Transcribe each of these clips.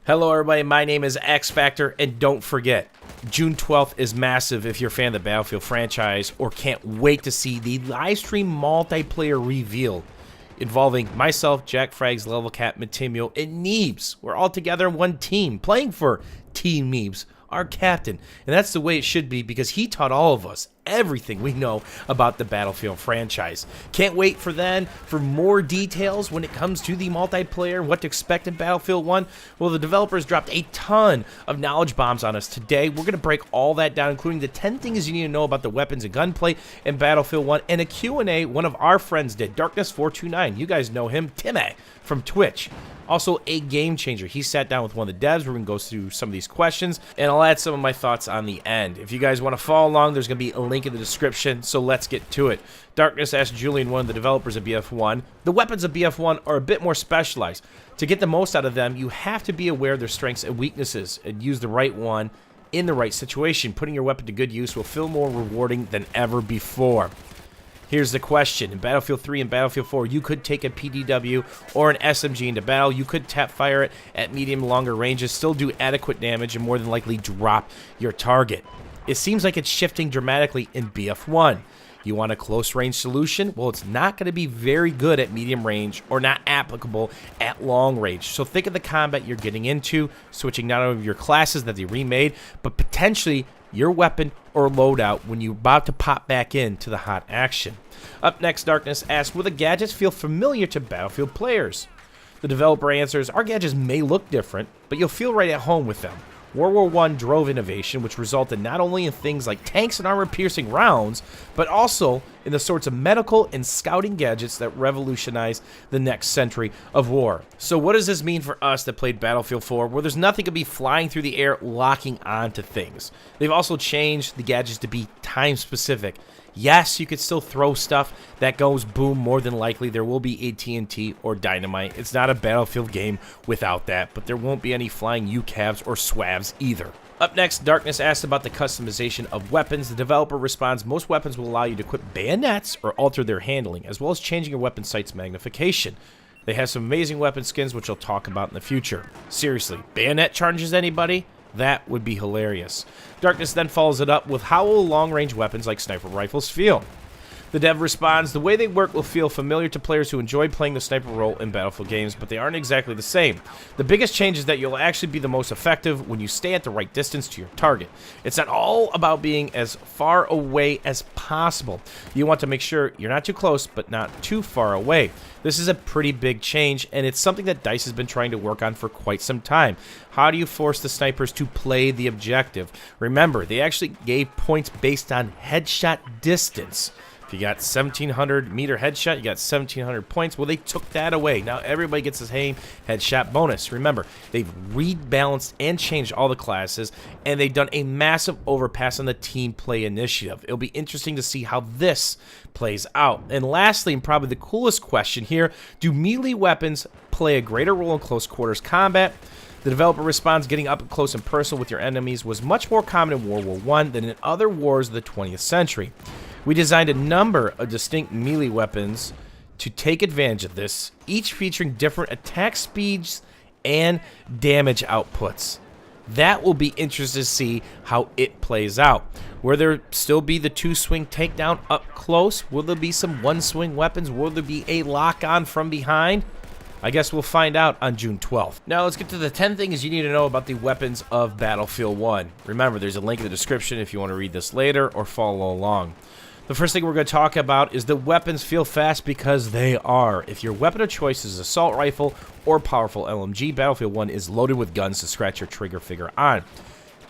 Hello everybody, my name is X Factor, and don't forget, June 12th is massive if you're a fan of the Battlefield franchise or can't wait to see the live stream multiplayer reveal involving myself, Jack Frags, Level Cap, Matimio, and Neebs. We're all together in one team, playing for Team Neebs, our captain. And that's the way it should be because he taught all of us everything we know about the Battlefield franchise. Can't wait for more details when it comes to the multiplayer, what to expect in Battlefield 1. Well, the developers dropped a ton of knowledge bombs on us today. We're going to break all that down, including the 10 things you need to know about the weapons and gunplay in Battlefield 1, and a Q&A one of our friends did, Darkness429. You guys know him, Timmy from Twitch. Also a game changer. He sat down with one of the devs. We're going to go through some of these questions, and I'll add some of my thoughts on the end. If you guys want to follow along, there's going to be a link in the description, so let's get to it. Darkness asked Julian, one of the developers of BF1, the weapons of BF1 are a bit more specialized. To get the most out of them, you have to be aware of their strengths and weaknesses and use the right one in the right situation. Putting your weapon to good use will feel more rewarding than ever before. Here's the question. In Battlefield 3 and Battlefield 4, you could take a PDW or an SMG into battle. You could tap fire it at medium and longer ranges, still do adequate damage, and more than likely drop your target. It seems like it's shifting dramatically in BF1. You want a close range solution? Well, it's not going to be very good at medium range or not applicable at long range. So think of the combat you're getting into, switching not only your classes that they remade, but potentially your weapon or loadout when you're about to pop back into the hot action. Up next, Darkness asks, will the gadgets feel familiar to Battlefield players? The developer answers, our gadgets may look different, but you'll feel right at home with them. World War I drove innovation, which resulted not only in things like tanks and armor-piercing rounds, but also in the sorts of medical and scouting gadgets that revolutionized the next century of war. So what does this mean for us that played Battlefield 4, where there's nothing to be flying through the air locking onto things? They've also changed the gadgets to be time-specific. Yes, you could still throw stuff that goes boom. More than likely, there will be AT&T or dynamite. It's not a Battlefield game without that, but there won't be any flying UCAVs or SWAVs either. Up next, Darkness asked about the customization of weapons. The developer responds, most weapons will allow you to equip bayonets or alter their handling, as well as changing your weapon sight's magnification. They have some amazing weapon skins, which I'll talk about in the future. Seriously, bayonet charges anybody? That would be hilarious. Darkness then follows it up with how will long-range weapons like sniper rifles feel? The dev responds, the way they work will feel familiar to players who enjoy playing the sniper role in Battlefield games, but they aren't exactly the same. The biggest change is that you'll actually be the most effective when you stay at the right distance to your target. It's not all about being as far away as possible. You want to make sure you're not too close, but not too far away. This is a pretty big change, and it's something that DICE has been trying to work on for quite some time. How do you force the snipers to play the objective? Remember, they actually gave points based on headshot distance. If you got 1,700 meter headshot, you got 1,700 points. Well, they took that away. Now everybody gets the same headshot bonus. Remember, they've rebalanced and changed all the classes, and they've done a massive overpass on the team play initiative. It'll be interesting to see how this plays out. And lastly, and probably the coolest question here, do melee weapons play a greater role in close quarters combat? The developer responds, getting up close and personal with your enemies was much more common in World War I than in other wars of the 20th century. We designed a number of distinct melee weapons to take advantage of this, each featuring different attack speeds and damage outputs. That will be interesting to see how it plays out. Will there still be the two-swing takedown up close? Will there be some one-swing weapons? Will there be a lock-on from behind? I guess we'll find out on June 12th. Now let's get to the 10 things you need to know about the weapons of Battlefield 1. Remember, there's a link in the description if you want to read this later or follow along. The first thing we're going to talk about is the weapons feel fast because they are. If your weapon of choice is assault rifle or powerful LMG, Battlefield 1 is loaded with guns to scratch your trigger finger on.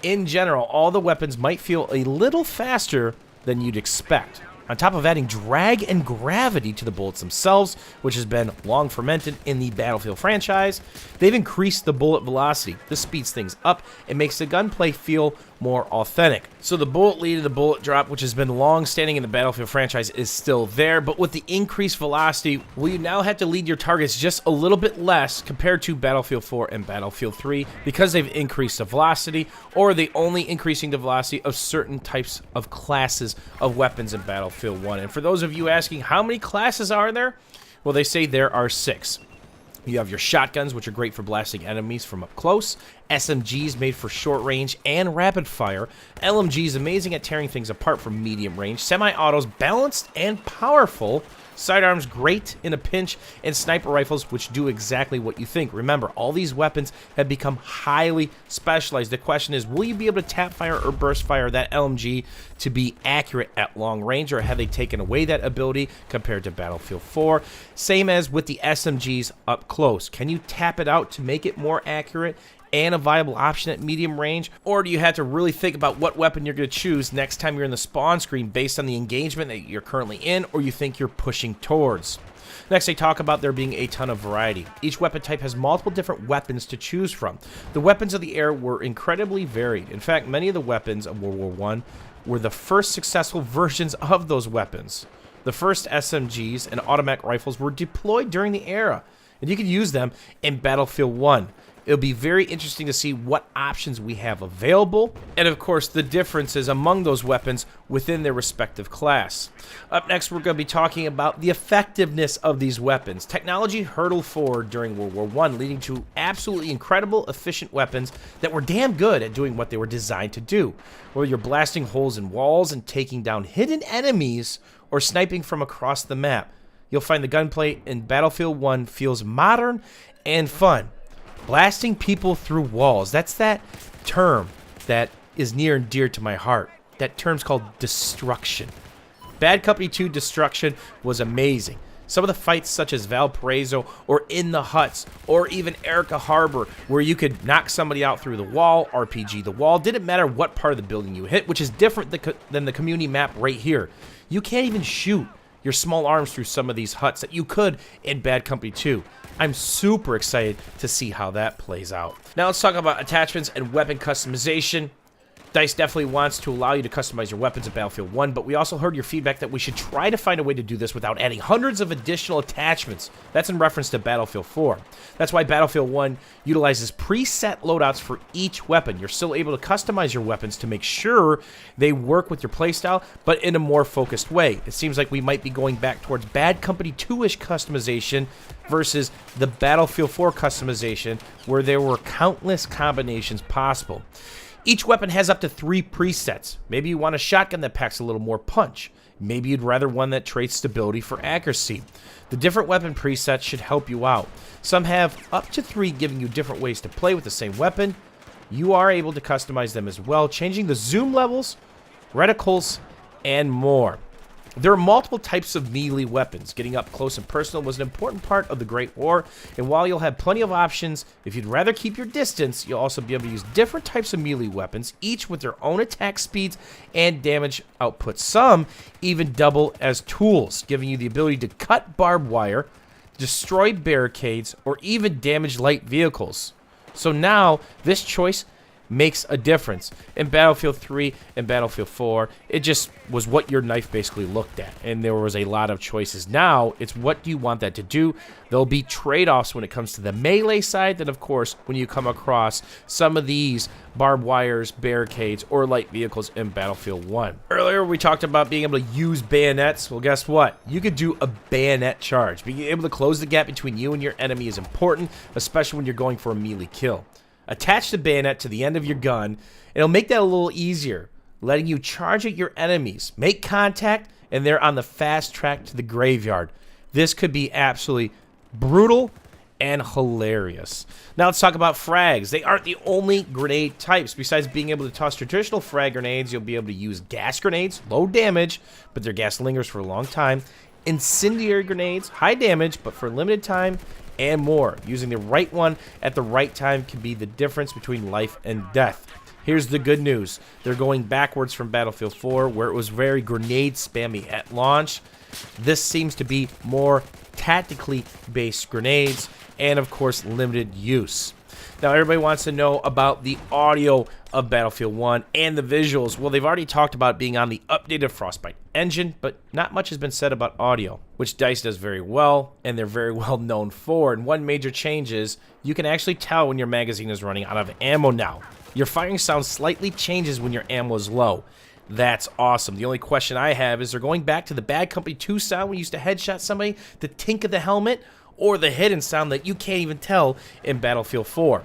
In general, all the weapons might feel a little faster than you'd expect. On top of adding drag and gravity to the bullets themselves, which has been long fermented in the Battlefield franchise, they've increased the bullet velocity. This speeds things up and makes the gunplay feel more authentic. So the bullet lead and the bullet drop, which has been long standing in the Battlefield franchise, is still there, but with the increased velocity, will you now have to lead your targets just a little bit less compared to Battlefield 4 and Battlefield 3 because they've increased the velocity, or are they only increasing the velocity of certain types of classes of weapons in Battlefield 1? And for those of you asking, how many classes are there? Well, they say there are 6. You have your shotguns, which are great for blasting enemies from up close. SMGs made for short range and rapid fire. LMGs amazing at tearing things apart from medium range. Semi-autos balanced and powerful. Sidearms great in a pinch, and sniper rifles which do exactly what you think. Remember, all these weapons have become highly specialized. The question is, will you be able to tap fire or burst fire that LMG to be accurate at long range, or have they taken away that ability compared to Battlefield 4? Same as with the SMGs up close. Can you tap it out to make it more accurate and a viable option at medium range? Or do you have to really think about what weapon you're going to choose next time you're in the spawn screen based on the engagement that you're currently in or you think you're pushing towards? Next, they talk about there being a ton of variety. Each weapon type has multiple different weapons to choose from. The weapons of the air were incredibly varied. In fact, many of the weapons of World War I were the first successful versions of those weapons. The first SMGs and automatic rifles were deployed during the era, and you could use them in Battlefield 1. It'll be very interesting to see what options we have available, and of course the differences among those weapons within their respective class. Up next, we're going to be talking about the effectiveness of these weapons. Technology hurtled forward during World War I, leading to absolutely incredible, efficient weapons that were damn good at doing what they were designed to do. Whether you're blasting holes in walls and taking down hidden enemies, or sniping from across the map, you'll find the gunplay in Battlefield 1 feels modern and fun. Blasting people through walls. That's that term that is near and dear to my heart. That term's called destruction. Bad Company 2 Destruction was amazing. Some of the fights such as Valparaiso or In the Huts or even Erica Harbor, where you could knock somebody out through the wall, RPG the wall, didn't matter what part of the building you hit, which is different than the community map right here. You can't even shoot your small arms through some of these huts that you could in Bad Company 2. I'm super excited to see how that plays out. Now let's talk about attachments and weapon customization. DICE definitely wants to allow you to customize your weapons in Battlefield 1, but we also heard your feedback that we should try to find a way to do this without adding hundreds of additional attachments. That's in reference to Battlefield 4. That's why Battlefield 1 utilizes preset loadouts for each weapon. You're still able to customize your weapons to make sure they work with your playstyle, but in a more focused way. It seems like we might be going back towards Bad Company 2-ish customization versus the Battlefield 4 customization, where there were countless combinations possible. Each weapon has up to 3 presets. Maybe you want a shotgun that packs a little more punch. Maybe you'd rather one that trades stability for accuracy. The different weapon presets should help you out. Some have up to 3, giving you different ways to play with the same weapon. You are able to customize them as well, changing the zoom levels, reticles, and more. There are multiple types of melee weapons. Getting up close and personal was an important part of the Great War, and while you'll have plenty of options, if you'd rather keep your distance, you'll also be able to use different types of melee weapons, each with their own attack speeds and damage output. Some even double as tools, giving you the ability to cut barbed wire, destroy barricades, or even damage light vehicles. So now, this choice makes a difference. In Battlefield 3 and Battlefield 4, it just was what your knife basically looked at, and there was a lot of choices. Now, it's what do you want that to do? There'll be trade-offs when it comes to the melee side, then of course, when you come across some of these barbed wires, barricades, or light vehicles in Battlefield 1. Earlier, we talked about being able to use bayonets. Well, guess what? You could do a bayonet charge. Being able to close the gap between you and your enemy is important, especially when you're going for a melee kill. Attach the bayonet to the end of your gun. It'll make that a little easier, letting you charge at your enemies, make contact, and they're on the fast track to the graveyard. This could be absolutely brutal and hilarious. Now let's talk about frags. They aren't the only grenade types. Besides being able to toss traditional frag grenades, you'll be able to use gas grenades, low damage, but their gas lingers for a long time. Incendiary grenades, high damage, but for a limited time, and more. Using the right one at the right time can be the difference between life and death. Here's the good news. They're going backwards from Battlefield 4, where it was very grenade spammy at launch. This seems to be more tactically based grenades, and of course limited use. Now everybody wants to know about the audio of Battlefield 1 and the visuals. Well, they've already talked about being on the updated Frostbite engine, but not much has been said about audio, which DICE does very well, and they're very well known for. And one major change is you can actually tell when your magazine is running out of ammo now. Your firing sound slightly changes when your ammo is low. That's awesome. The only question I have is they're going back to the Bad Company 2 sound when you used to headshot somebody, the tink of the helmet, or the hidden sound that you can't even tell in Battlefield 4.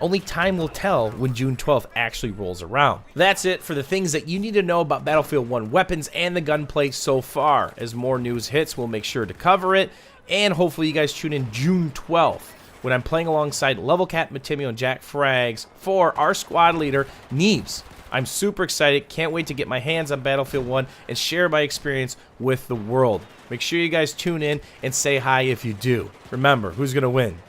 Only time will tell when June 12th actually rolls around. That's it for the things that you need to know about Battlefield 1 weapons and the gunplay so far. As more news hits, we'll make sure to cover it, and hopefully you guys tune in June 12th when I'm playing alongside Level Cap, Matimio, and Jack Frags for our squad leader, Neebs. I'm super excited, can't wait to get my hands on Battlefield 1 and share my experience with the world. Make sure you guys tune in and say hi if you do. Remember, who's going to win?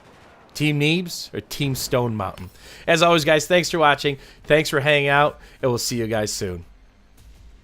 Team Neebs or Team Stone Mountain? As always, guys, thanks for watching. Thanks for hanging out, and we'll see you guys soon.